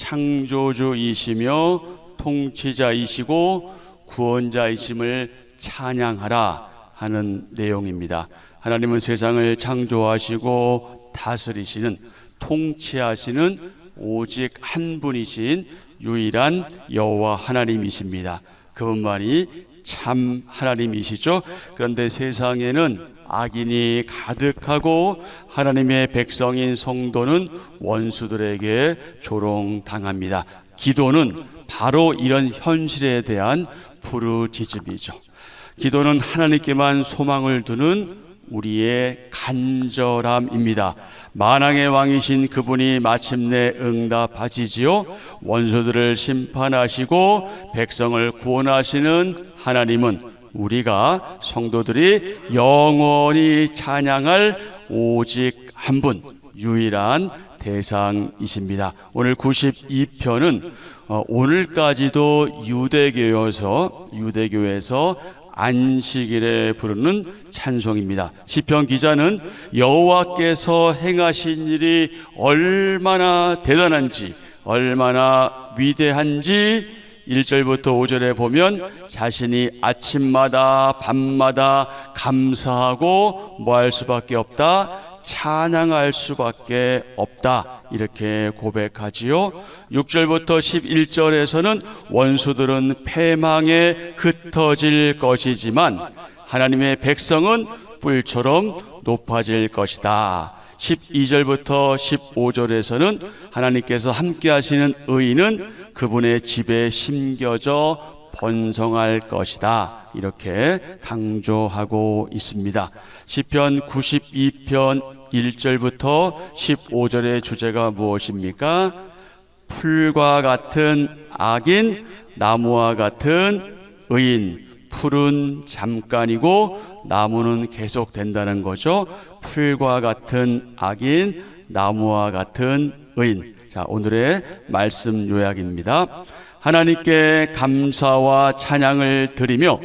창조주이시며 통치자이시고 구원자이심을 찬양하라 하는 내용입니다. 하나님은 세상을 창조하시고 다스리시는, 통치하시는 오직 한 분이신 유일한 여호와 하나님이십니다. 그분만이 참 하나님이시죠. 그런데 세상에는 악인이 가득하고 하나님의 백성인 성도는 원수들에게 조롱당합니다. 기도는 바로 이런 현실에 대한 부르짖음이죠. 기도는 하나님께만 소망을 두는 우리의 간절함입니다. 만왕의 왕이신 그분이 마침내 응답하시지요. 원수들을 심판하시고 백성을 구원하시는 하나님은 우리가 성도들이 영원히 찬양할 오직 한 분, 유일한 대상이십니다. 오늘 92편은 오늘까지도 유대교에서 안식일에 부르는 찬송입니다. 시편 기자는 여호와께서 행하신 일이 얼마나 대단한지, 얼마나 위대한지 1절부터 5절에 보면 자신이 아침마다 밤마다 감사하고 뭐 할 수밖에 없다? 찬양할 수밖에 없다, 이렇게 고백하지요. 6절부터 11절에서는 원수들은 패망에 흩어질 것이지만 하나님의 백성은 뿔처럼 높아질 것이다. 12절부터 15절에서는 하나님께서 함께 하시는 의인은 그분의 집에 심겨져 번성할 것이다, 이렇게 강조하고 있습니다. 시편 92편 1절부터 15절의 주제가 무엇입니까? 풀과 같은 악인, 나무와 같은 의인. 풀은 잠깐이고 나무는 계속 된다는 거죠. 풀과 같은 악인, 나무와 같은 의인. 자, 오늘의 말씀 요약입니다. 하나님께 감사와 찬양을 드리며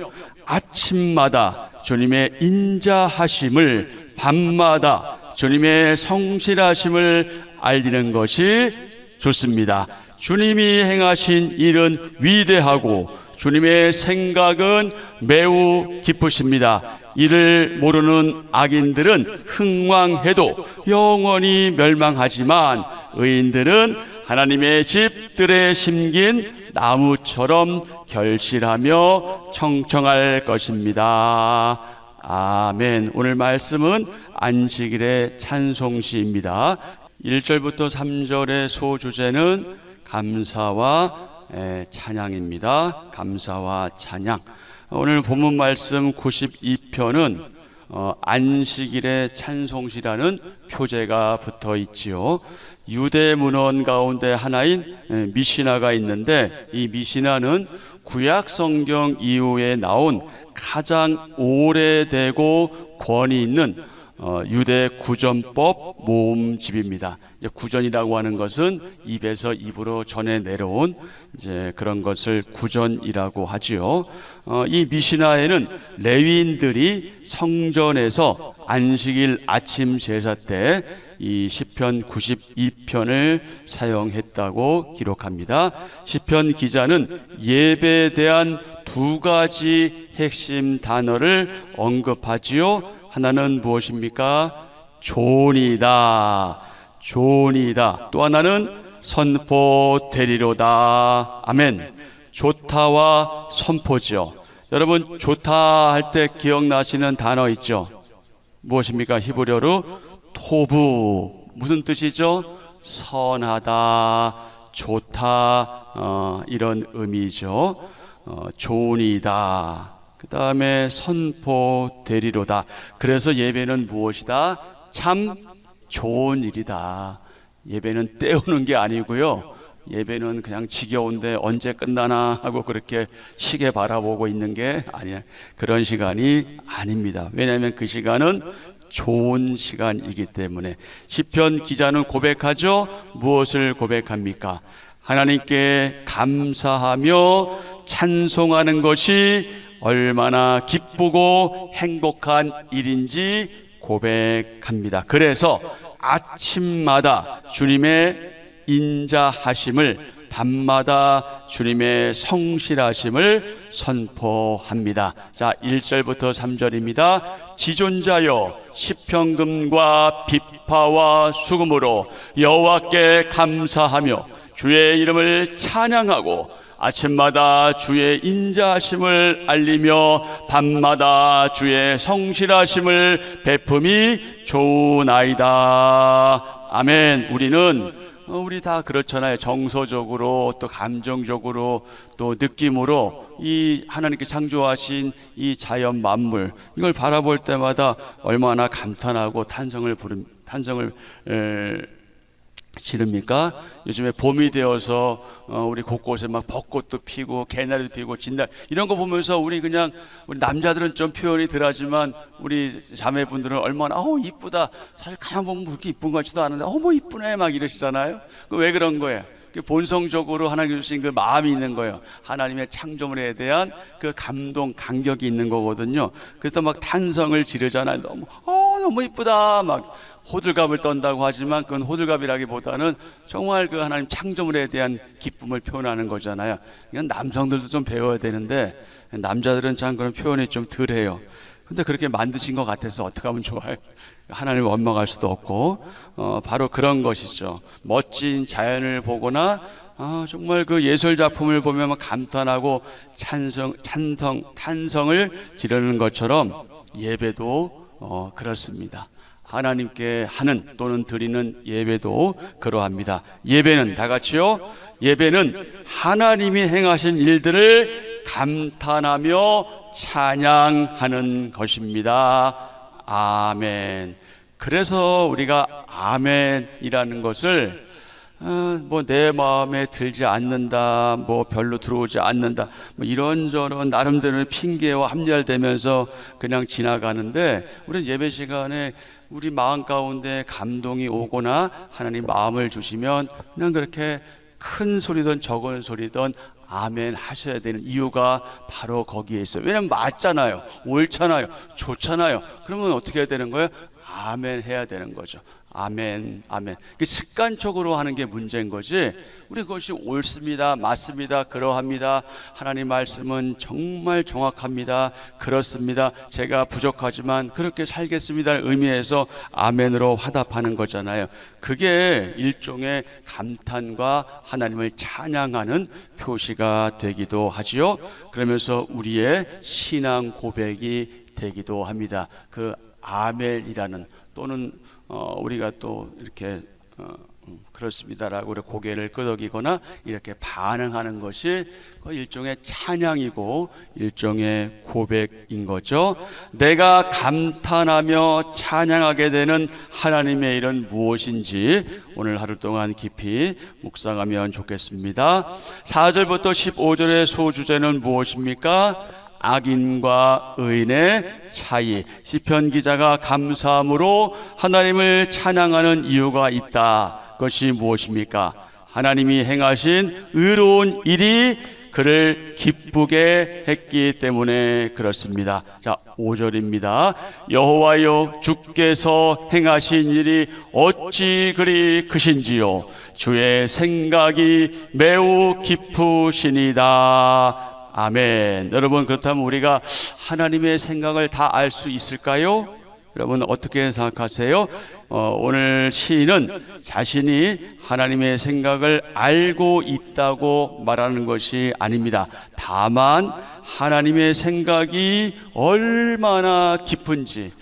아침마다 주님의 인자하심을, 밤마다 주님의 성실하심을 알리는 것이 좋습니다. 주님이 행하신 일은 위대하고 주님의 생각은 매우 깊으십니다. 이를 모르는 악인들은 흥왕해도 영원히 멸망하지만 의인들은 하나님의 집들에 심긴 나무처럼 결실하며 청청할 것입니다. 아멘. 오늘 말씀은 안식일의 찬송시입니다. 1절부터 3절의 소주제는 감사와 찬양입니다. 감사와 찬양. 오늘 본문 말씀 92편은 안식일의 찬송시라는 표제가 붙어 있지요. 유대 문헌 가운데 하나인 미시나가 있는데, 이 미시나는 구약 성경 이후에 나온 가장 오래되고 권위 있는 유대 구전법 모음집입니다. 이제 구전이라고 하는 것은 입에서 입으로 전해 내려온 이제 그런 것을 구전이라고 하지요. 이 미시나에는 레위인들이 성전에서 안식일 아침 제사 때 이 시편 92편을 사용했다고 기록합니다. 시편 기자는 예배에 대한 두 가지 핵심 단어를 언급하지요. 하나는 무엇입니까? 존이다. 존이다. 또 하나는 선포되리로다. 아멘. 좋다와 선포죠. 여러분, 좋다 할 때 기억나시는 단어 있죠? 무엇입니까? 히브리어로 토부. 무슨 뜻이죠? 선하다, 좋다, 이런 의미죠. 존이다. 그 다음에 선포되리로다. 그래서 예배는 무엇이다? 참 좋은 일이다. 예배는 때우는 게 아니고요. 예배는 그냥 지겨운데 언제 끝나나 하고 그렇게 시계 바라보고 있는 게 아니야. 그런 시간이 아닙니다. 왜냐하면 그 시간은 좋은 시간이기 때문에. 시편 기자는 고백하죠. 무엇을 고백합니까? 하나님께 감사하며 찬송하는 것이 얼마나 기쁘고 행복한 일인지 고백합니다. 그래서 아침마다 주님의 인자하심을, 밤마다 주님의 성실하심을 선포합니다. 자, 1절부터 3절입니다. 지존자여, 시편금과 비파와 수금으로 여호와께 감사하며 주의 이름을 찬양하고 아침마다 주의 인자하심을 알리며 밤마다 주의 성실하심을 베품이 좋으나이다. 아멘. 우리 다 그렇잖아요. 정서적으로 또 감정적으로 또 느낌으로 이 하나님께 창조하신 이 자연 만물, 이걸 바라볼 때마다 얼마나 감탄하고 탄성을 지릅니까? 요즘에 봄이 되어서 우리 곳곳에 막 벚꽃도 피고 개나리도 피고 진달, 이런 거 보면서 우리 남자들은 좀 표현이 덜하지만 우리 자매분들은 얼마나 이쁘다, 사실 가만 보면 그렇게 이쁜 것 같지도 않은데 뭐 이쁘네 막 이러시잖아요. 왜 그런 거예요? 본성적으로 하나님 주신 그 마음이 있는 거예요. 하나님의 창조물에 대한 그 감동, 감격이 있는 거거든요. 그래서 막 탄성을 지르잖아요. 너무 이쁘다 막 호들갑을 떤다고 하지만 그건 호들갑이라기보다는 정말 그 하나님 창조물에 대한 기쁨을 표현하는 거잖아요. 이건 남성들도 좀 배워야 되는데 남자들은 참 그런 표현이 좀 덜해요. 근데 그렇게 만드신 것 같아서 어떻게 하면 좋아요? 하나님을 원망할 수도 없고 바로 그런 것이죠. 멋진 자연을 보거나 정말 그 예술 작품을 보면 감탄하고 탄성을 지르는 것처럼 예배도 그렇습니다. 하나님께 하는 또는 드리는 예배도 그러합니다. 예배는 다 같이요. 예배는 하나님이 행하신 일들을 감탄하며 찬양하는 것입니다. 아멘. 그래서 우리가 아멘이라는 것을 내 마음에 들지 않는다, 별로 들어오지 않는다, 이런저런 나름대로의 핑계와 합리화되면서 그냥 지나가는데, 우리는 예배 시간에 우리 마음 가운데 감동이 오거나 하나님 마음을 주시면 그냥 그렇게 큰 소리든 적은 소리든 아멘 하셔야 되는 이유가 바로 거기에 있어요. 왜냐면 맞잖아요, 옳잖아요, 좋잖아요. 그러면 어떻게 해야 되는 거예요? 아멘 해야 되는 거죠. 아멘, 아멘. 습관적으로 하는 게 문제인 거지, 우리 그것이 옳습니다, 맞습니다, 그러합니다, 하나님 말씀은 정말 정확합니다, 그렇습니다, 제가 부족하지만 그렇게 살겠습니다를 의미해서 아멘으로 화답하는 거잖아요. 그게 일종의 감탄과 하나님을 찬양하는 표시가 되기도 하지요. 그러면서 우리의 신앙 고백이 되기도 합니다. 그 아멘이라는, 또는 우리가 또 이렇게 그렇습니다라고 고개를 끄덕이거나 이렇게 반응하는 것이 일종의 찬양이고 일종의 고백인 거죠. 내가 감탄하며 찬양하게 되는 하나님의 일은 무엇인지 오늘 하루 동안 깊이 묵상하면 좋겠습니다. 4절부터 15절의 소주제는 무엇입니까? 악인과 의인의 차이. 시편 기자가 감사함으로 하나님을 찬양하는 이유가 있다. 그것이 무엇입니까? 하나님이 행하신 의로운 일이 그를 기쁘게 했기 때문에 그렇습니다. 자, 5절입니다. 여호와여, 주께서 행하신 일이 어찌 그리 크신지요. 주의 생각이 매우 깊으시니다. 아멘. 여러분, 그렇다면 우리가 하나님의 생각을 다 알 수 있을까요? 여러분 어떻게 생각하세요? 오늘 시인은 자신이 하나님의 생각을 알고 있다고 말하는 것이 아닙니다. 다만 하나님의 생각이 얼마나 깊은지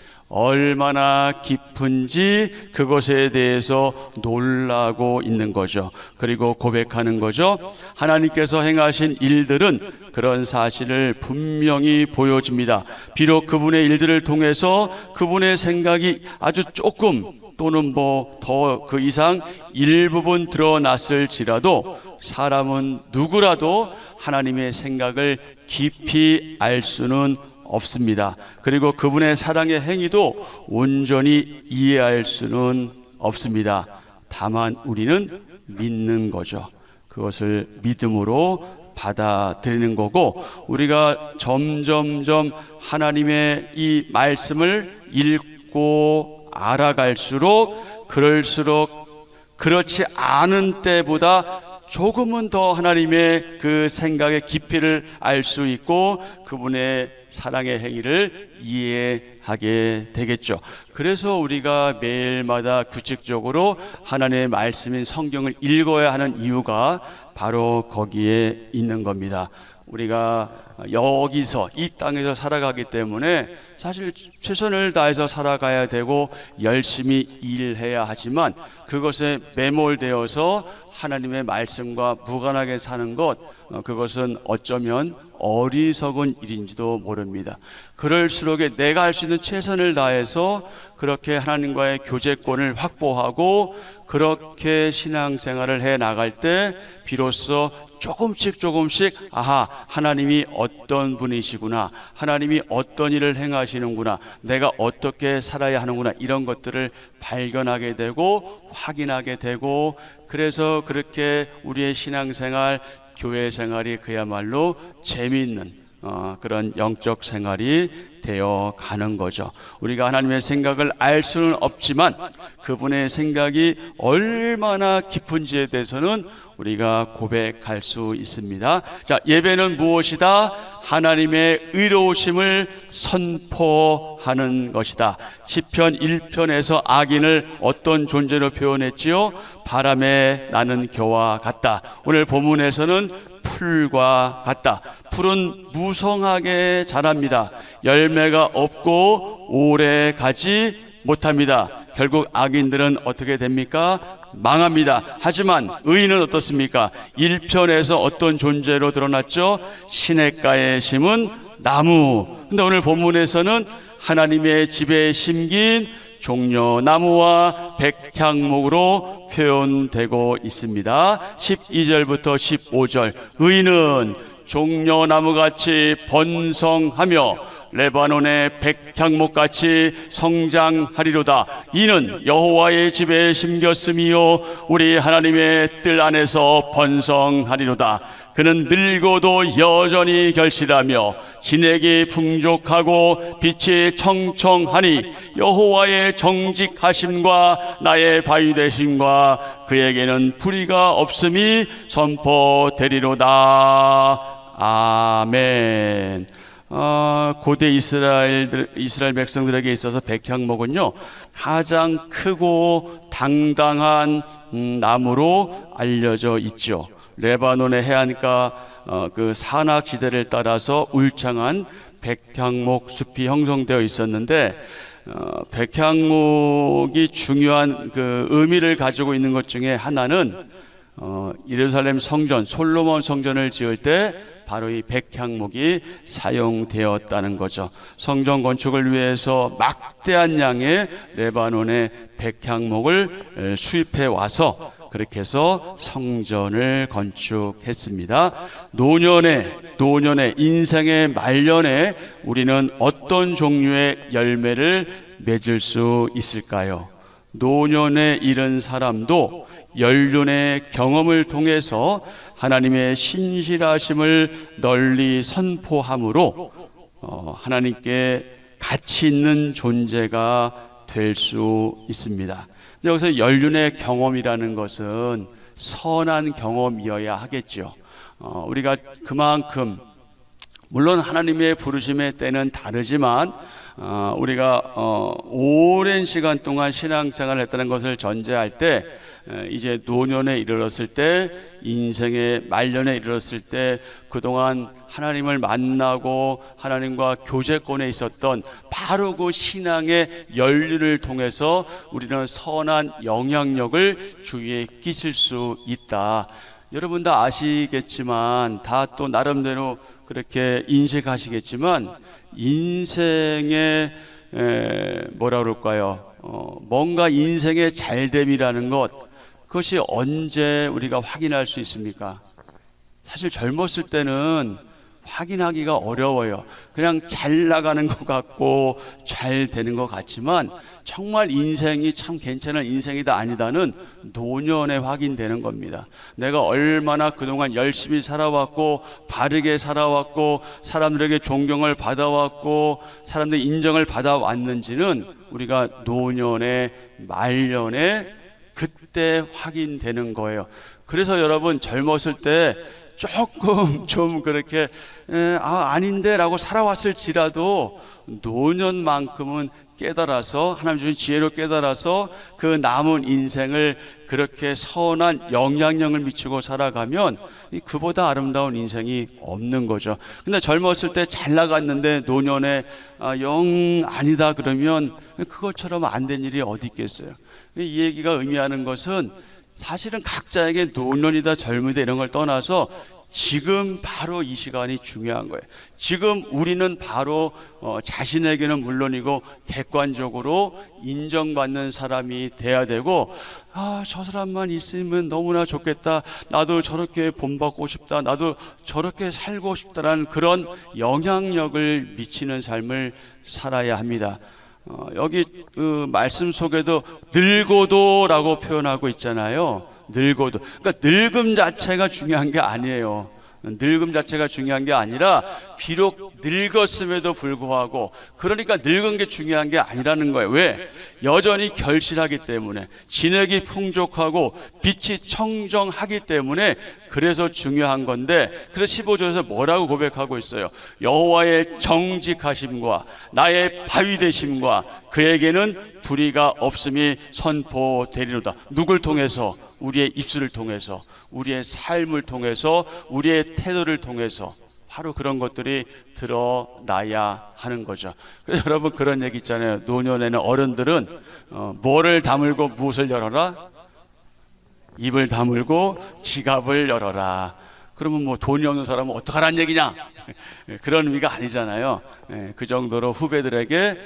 그것에 대해서 놀라고 있는 거죠. 그리고 고백하는 거죠. 하나님께서 행하신 일들은 그런 사실을 분명히 보여줍니다. 비록 그분의 일들을 통해서 그분의 생각이 아주 조금 또는 더 그 이상 일부분 드러났을지라도 사람은 누구라도 하나님의 생각을 깊이 알 수는 없습니다. 그리고 그분의 사랑의 행위도 온전히 이해할 수는 없습니다. 다만 우리는 믿는 거죠. 그것을 믿음으로 받아들이는 거고, 우리가 점점점 하나님의 이 말씀을 읽고 알아갈수록 그럴수록 그렇지 않은 때보다 조금은 더 하나님의 그 생각의 깊이를 알 수 있고 그분의 사랑의 행위를 이해하게 되겠죠. 그래서 우리가 매일마다 규칙적으로 하나님의 말씀인 성경을 읽어야 하는 이유가 바로 거기에 있는 겁니다. 우리가 여기서 이 땅에서 살아가기 때문에 사실 최선을 다해서 살아가야 되고 열심히 일해야 하지만 그것에 매몰되어서 하나님의 말씀과 무관하게 사는 것, 그것은 어쩌면 어리석은 일인지도 모릅니다. 그럴수록에 내가 할 수 있는 최선을 다해서 그렇게 하나님과의 교제권을 확보하고 그렇게 신앙생활을 해 나갈 때 비로소 조금씩 아하, 하나님이 어떤 분이시구나, 하나님이 어떤 일을 행하시는구나, 내가 어떻게 살아야 하는구나, 이런 것들을 발견하게 되고 확인하게 되고, 그래서 그렇게 우리의 신앙생활, 교회 생활이 그야말로 재미있는 그런 영적 생활이 되어 가는 거죠. 우리가 하나님의 생각을 알 수는 없지만 그분의 생각이 얼마나 깊은지에 대해서는 우리가 고백할 수 있습니다. 자, 예배는 무엇이다? 하나님의 의로우심을 선포하는 것이다. 시편 1편에서 악인을 어떤 존재로 표현했지요? 바람에 나는 겨와 같다. 오늘 본문에서는 풀과 같다. 풀은 무성하게 자랍니다. 열매가 없고 오래 가지 못합니다. 결국 악인들은 어떻게 됩니까? 망합니다. 하지만 의인은 어떻습니까? 1편에서 어떤 존재로 드러났죠? 시냇가에 심은 나무. 근데 오늘 본문에서는 하나님의 집에 심긴 종려나무와 백향목으로 표현되고 있습니다. 12절부터 15절. 의인은 종려나무같이 번성하며 레바논의 백향목같이 성장하리로다. 이는 여호와의 집에 심겼음이요 우리 하나님의 뜰 안에서 번성하리로다. 그는 늙어도 여전히 결실하며 진액이 풍족하고 빛이 청청하니 여호와의 정직하심과 나의 바위 되심과 그에게는 불의가 없음이 선포되리로다. 아멘. 고대 이스라엘 백성들에게 있어서 백향목은요 가장 크고 당당한 나무로 알려져 있죠. 레바논의 해안가 그 산악지대를 따라서 울창한 백향목 숲이 형성되어 있었는데 백향목이 중요한 그 의미를 가지고 있는 것 중에 하나는 예루살렘 성전, 솔로몬 성전을 지을 때 바로 이 백향목이 사용되었다는 거죠. 성전 건축을 위해서 막대한 양의 레바논의 백향목을 수입해 와서 그렇게 해서 성전을 건축했습니다. 노년의 인생의 말년에 우리는 어떤 종류의 열매를 맺을 수 있을까요? 노년에 이른 사람도 연륜의 경험을 통해서 하나님의 신실하심을 널리 선포함으로 하나님께 가치 있는 존재가 될 수 있습니다. 여기서 연륜의 경험이라는 것은 선한 경험이어야 하겠죠. 우리가 그만큼 물론 하나님의 부르심의 때는 다르지만 우리가 오랜 시간 동안 신앙생활을 했다는 것을 전제할 때 이제 노년에 이르렀을 때 인생의 말년에 이르렀을 때 그동안 하나님을 만나고 하나님과 교제권에 있었던 바로 그 신앙의 연륜을 통해서 우리는 선한 영향력을 주위에 끼칠 수 있다. 여러분 다 아시겠지만 다 또 나름대로 그렇게 인식하시겠지만 인생의 뭐라 그럴까요? 뭔가 인생의 잘됨이라는 것, 그것이 언제 우리가 확인할 수 있습니까? 사실 젊었을 때는 확인하기가 어려워요. 그냥 잘 나가는 것 같고 잘 되는 것 같지만 정말 인생이 참 괜찮은 인생이다 아니다는 노년에 확인되는 겁니다. 내가 얼마나 그동안 열심히 살아왔고 바르게 살아왔고 사람들에게 존경을 받아왔고 사람들의 인정을 받아왔는지는 우리가 노년의 말년에 그때 확인되는 거예요. 그래서 여러분 젊었을 때 조금 좀 그렇게 아닌데 라고 살아왔을지라도 노년만큼은 깨달아서, 하나님 주신 지혜로 깨달아서 그 남은 인생을 그렇게 선한 영향력을 미치고 살아가면 그보다 아름다운 인생이 없는 거죠. 근데 젊었을 때 잘 나갔는데 노년에 영 아니다 그러면 그것처럼 안 된 일이 어디 있겠어요. 이 얘기가 의미하는 것은 사실은 각자에게 노년이다 젊으다 이런 걸 떠나서 지금 바로 이 시간이 중요한 거예요. 지금 우리는 바로 자신에게는 물론이고 객관적으로 인정받는 사람이 돼야 되고, 저 사람만 있으면 너무나 좋겠다, 나도 저렇게 본받고 싶다, 나도 저렇게 살고 싶다라는 그런 영향력을 미치는 삶을 살아야 합니다. 여기 그 말씀 속에도 늙어도라고 표현하고 있잖아요. 늙어도. 그러니까 늙음 자체가 중요한 게 아니에요. 늙음 자체가 중요한 게 아니라 비록 늙었음에도 불구하고, 그러니까 늙은 게 중요한 게 아니라는 거예요. 왜? 여전히 결실하기 때문에, 진액이 풍족하고 빛이 청정하기 때문에 그래서 중요한 건데, 그래서 15절에서 뭐라고 고백하고 있어요? 여호와의 정직하심과 나의 바위 되심과 그에게는 불의가 없음이 선포되리로다. 누굴 통해서? 우리의 입술을 통해서, 우리의 삶을 통해서, 우리의 태도를 통해서 바로 그런 것들이 드러나야 하는 거죠. 그래서 여러분 그런 얘기 있잖아요. 노년에는 어른들은 뭐를 다물고 무엇을 열어라? 입을 다물고 지갑을 열어라. 그러면 뭐 돈이 없는 사람은 어떡하라는 얘기냐? 그런 의미가 아니잖아요. 그 정도로 후배들에게,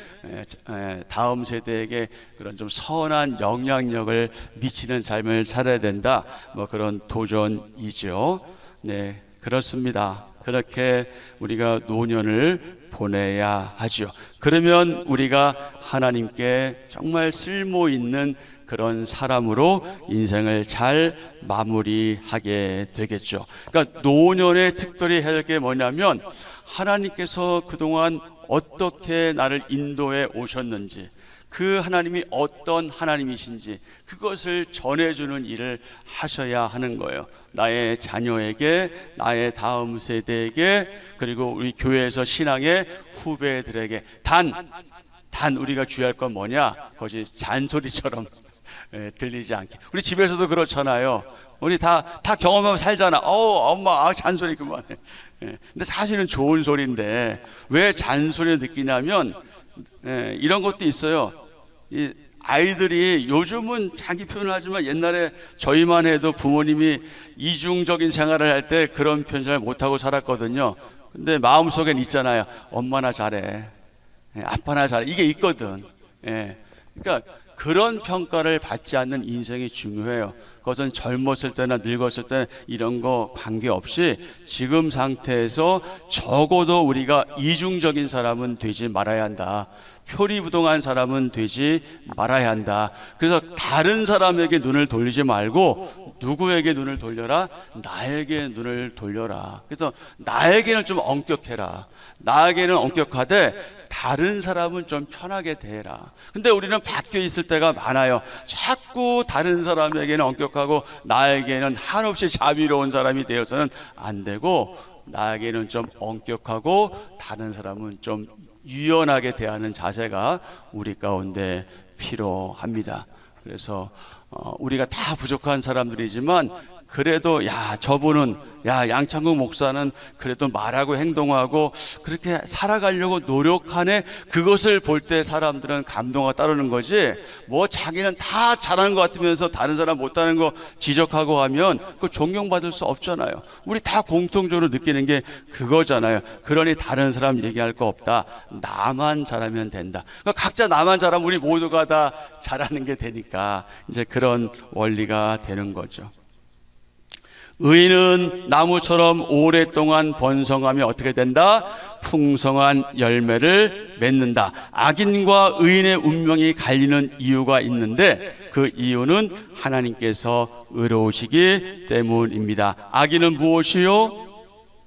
다음 세대에게 그런 좀 선한 영향력을 미치는 삶을 살아야 된다, 뭐 그런 도전이죠. 네, 그렇습니다. 그렇게 우리가 노년을 보내야 하죠. 그러면 우리가 하나님께 정말 쓸모 있는 그런 사람으로 인생을 잘 마무리하게 되겠죠. 그러니까 노년에 특별히 해야 할 게 뭐냐면, 하나님께서 그동안 어떻게 나를 인도해 오셨는지, 그 하나님이 어떤 하나님이신지 그것을 전해주는 일을 하셔야 하는 거예요. 나의 자녀에게, 나의 다음 세대에게, 그리고 우리 교회에서 신앙의 후배들에게. 단 우리가 주의할 건 뭐냐? 그것이 잔소리처럼 들리지 않게. 우리 집에서도 그렇잖아요. 우리 다 경험하면 살잖아. 엄마 잔소리 그만해. 근데 사실은 좋은 소리인데 왜 잔소리를 느끼냐면, 이런 것도 있어요. 이 아이들이 요즘은 자기 표현을 하지만 옛날에 저희만 해도 부모님이 이중적인 생활을 할 때 그런 표현 잘 못하고 살았거든요. 근데 마음속엔 있잖아요. 엄마나 잘해, 아빠나 잘해, 이게 있거든. 그러니까 그런 평가를 받지 않는 인생이 중요해요. 그것은 젊었을 때나 늙었을 때 이런 거 관계없이 지금 상태에서 적어도 우리가 이중적인 사람은 되지 말아야 한다. 표리부동한 사람은 되지 말아야 한다. 그래서 다른 사람에게 눈을 돌리지 말고 누구에게 눈을 돌려라? 나에게 눈을 돌려라. 그래서 나에게는 좀 엄격해라. 나에게는 엄격하되 다른 사람은 좀 편하게 대해라. 근데 우리는 바뀌어 있을 때가 많아요. 자꾸 다른 사람에게는 엄격하고 나에게는 한없이 자비로운 사람이 되어서는 안 되고, 나에게는 좀 엄격하고 다른 사람은 좀 유연하게 대하는 자세가 우리 가운데 필요합니다. 그래서 우리가 다 부족한 사람들이지만 그래도 저분은 양창국 목사는 그래도 말하고 행동하고 그렇게 살아가려고 노력하네, 그것을 볼 때 사람들은 감동가 따르는 거지, 뭐 자기는 다 잘하는 것 같으면서 다른 사람 못하는 거 지적하고 하면 그 존경받을 수 없잖아요. 우리 다 공통적으로 느끼는 게 그거잖아요. 그러니 다른 사람 얘기할 거 없다, 나만 잘하면 된다. 그러니까 각자 나만 잘하면 우리 모두가 다 잘하는 게 되니까 이제 그런 원리가 되는 거죠. 의인은 나무처럼 오랫동안 번성하며 어떻게 된다? 풍성한 열매를 맺는다. 악인과 의인의 운명이 갈리는 이유가 있는데 그 이유는 하나님께서 의로우시기 때문입니다. 악인은 무엇이요?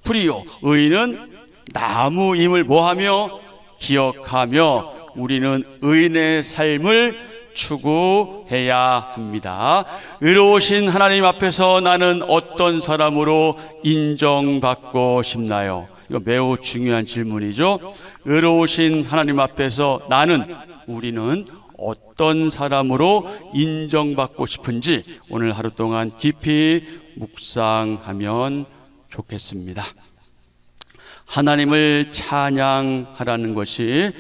풀이요. 의인은 나무임을 뭐하며? 기억하며 우리는 의인의 삶을 추구해야 합니다. 의로우신 하나님 앞에서 나는 어떤 사람으로 인정받고 싶나요? 이거 매우 중요한 질문이죠. 의로우신 하나님 앞에서 우리는 어떤 사람으로 인정받고 싶은지 오늘 하루 동안 깊이 묵상하면 좋겠습니다. 하나님을 찬양하라는 것이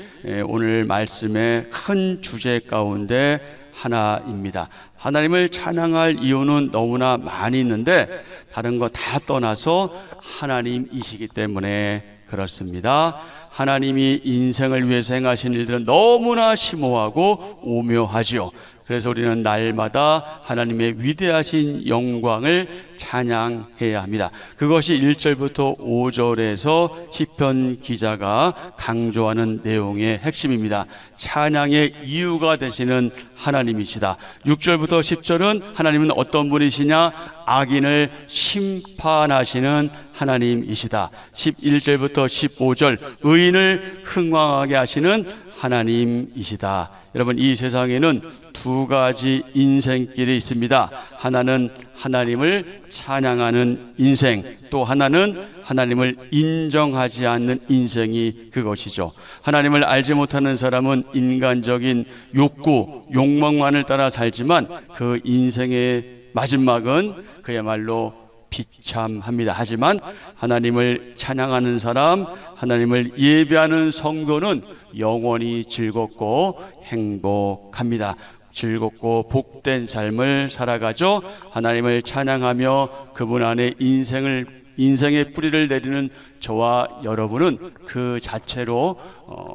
오늘 말씀의 큰 주제 가운데 하나입니다. 하나님을 찬양할 이유는 너무나 많이 있는데 다른 거 다 떠나서 하나님이시기 때문에 그렇습니다. 하나님이 인생을 위해서 행하신 일들은 너무나 심오하고 오묘하지요. 그래서 우리는 날마다 하나님의 위대하신 영광을 찬양해야 합니다. 그것이 1절부터 5절에서 시편 기자가 강조하는 내용의 핵심입니다. 찬양의 이유가 되시는 하나님이시다. 6절부터 10절은 하나님은 어떤 분이시냐? 악인을 심판하시는 하나님이시다. 11절부터 15절 의인을 흥왕하게 하시는 하나님이시다. 여러분, 이 세상에는 두 가지 인생길이 있습니다. 하나는 하나님을 찬양하는 인생, 또 하나는 하나님을 인정하지 않는 인생이 그것이죠. 하나님을 알지 못하는 사람은 인간적인 욕구, 욕망만을 따라 살지만 그 인생의 마지막은 그야말로 비참합니다. 하지만 하나님을 찬양하는 사람, 하나님을 예배하는 성도는 영원히 즐겁고 행복합니다. 즐겁고 복된 삶을 살아가죠. 하나님을 찬양하며 그분 안에 인생의 뿌리를 내리는 저와 여러분은 그 자체로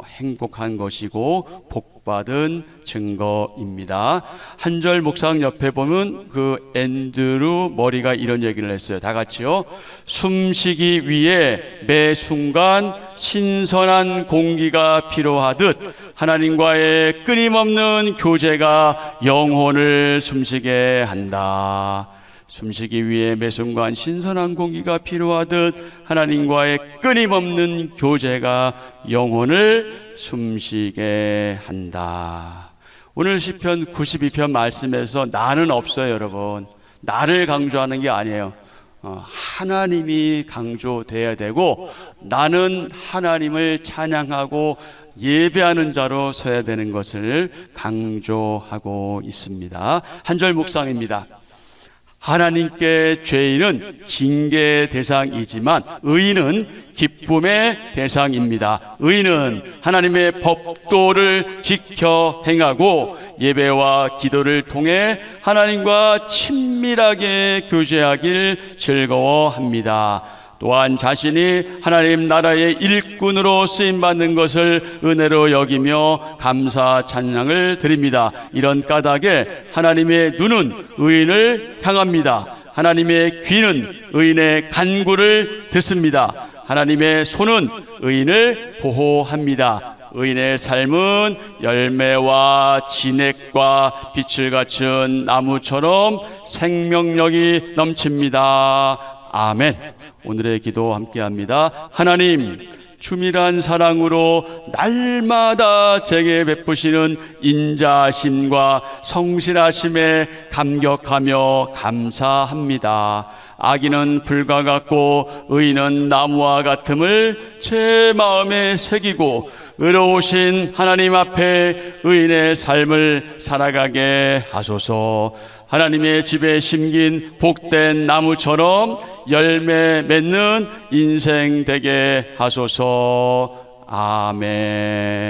행복한 것이고 복받은 증거입니다. 한 절 묵상 옆에 보면 그 앤드루 머리가 이런 얘기를 했어요. 다 같이요. 숨쉬기 위해 매 순간 신선한 공기가 필요하듯 하나님과의 끊임없는 교제가 영혼을 숨쉬게 한다. 숨쉬기 위해 매 순간 신선한 공기가 필요하듯 하나님과의 끊임없는 교제가 영혼을 숨쉬게 한다. 오늘 시편 92편 말씀에서 나는 없어요, 여러분. 나를 강조하는 게 아니에요. 하나님이 강조돼야 되고 나는 하나님을 찬양하고 예배하는 자로 서야 되는 것을 강조하고 있습니다. 한 절 묵상입니다. 하나님께 죄인은 징계의 대상이지만 의인은 기쁨의 대상입니다. 의인은 하나님의 법도를 지켜 행하고 예배와 기도를 통해 하나님과 친밀하게 교제하길 즐거워합니다. 또한 자신이 하나님 나라의 일꾼으로 쓰임받는 것을 은혜로 여기며 감사 찬양을 드립니다. 이런 까닭에 하나님의 눈은 의인을 향합니다. 하나님의 귀는 의인의 간구를 듣습니다. 하나님의 손은 의인을 보호합니다. 의인의 삶은 열매와 진액과 빛을 갖춘 나무처럼 생명력이 넘칩니다. 아멘. 오늘의 기도 함께합니다. 하나님, 주밀한 사랑으로 날마다 제게 베푸시는 인자심과 성실하심에 감격하며 감사합니다. 악인은 불과 같고 의인은 나무와 같음을 제 마음에 새기고 의로우신 하나님 앞에 의인의 삶을 살아가게 하소서. 하나님의 집에 심긴 복된 나무처럼 열매 맺는 인생 되게 하소서. 아멘.